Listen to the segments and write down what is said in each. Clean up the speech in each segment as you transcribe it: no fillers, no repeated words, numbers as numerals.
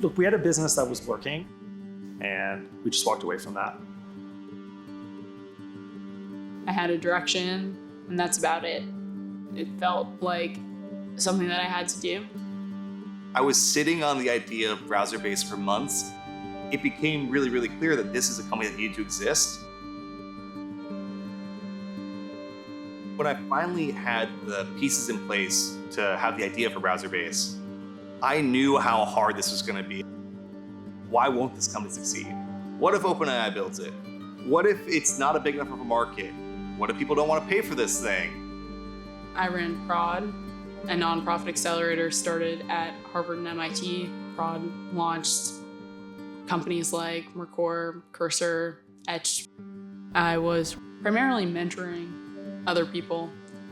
look, we had a business that was working and we just walked away from that. I had a direction and that's about it. It felt like something that I had to do. I was sitting on the idea of Browserbase for months. It became really, really clear that this is a company that needed to exist. When I finally had the pieces in place to have the idea for Browserbase, I knew how hard this was going to be. Why won't this company succeed? What if OpenAI builds it? What if it's not a big enough of a market? What if people don't want to pay for this thing? I ran Prod, a nonprofit accelerator started at Harvard and MIT. Prod launched companies like Mercor, Cursor, Etch. I was primarily mentoring other people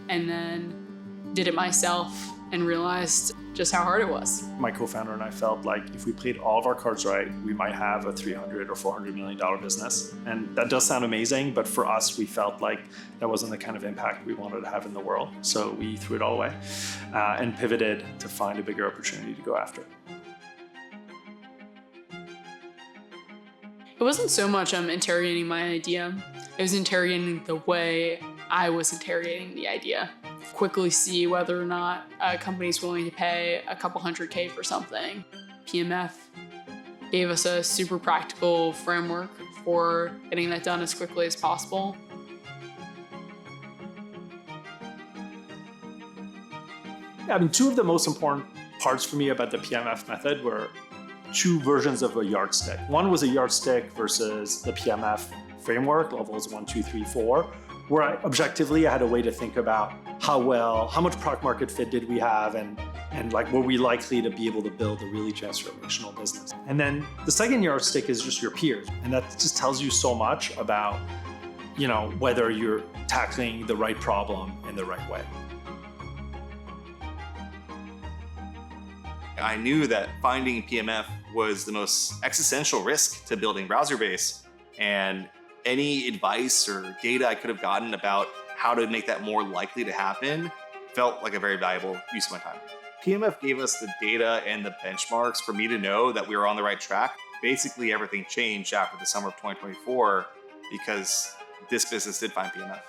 and then did it myself and realized just how hard it was. My co-founder and I felt like if we played all of our cards right, we might have a $300 or $400 million business. And that does sound amazing, but for us, we felt like that wasn't the kind of impact we wanted to have in the world. So we threw it all away and pivoted to find a bigger opportunity to go after. It wasn't so much interrogating my idea. It was interrogating the way I was interrogating the idea. Quickly see whether or not a company's willing to pay a couple $100K for something. PMF gave us a super practical framework for getting that done as quickly as possible. Yeah, I mean, two of the most important parts for me about the PMF method were two versions of a yardstick. One was a yardstick versus the PMF framework, levels 1, 2, 3, 4, where objectively I had a way to think about how much product market fit did we have and like were we likely to be able to build a really transformational business. And then the second yardstick is just your peers. And that just tells you so much about, whether you're tackling the right problem in the right way. I knew that finding PMF was the most existential risk to building Browserbase, and any advice or data I could have gotten about how to make that more likely to happen felt like a very valuable use of my time. PMF gave us the data and the benchmarks for me to know that we were on the right track. Basically, everything changed after the summer of 2024 because this business did find PMF.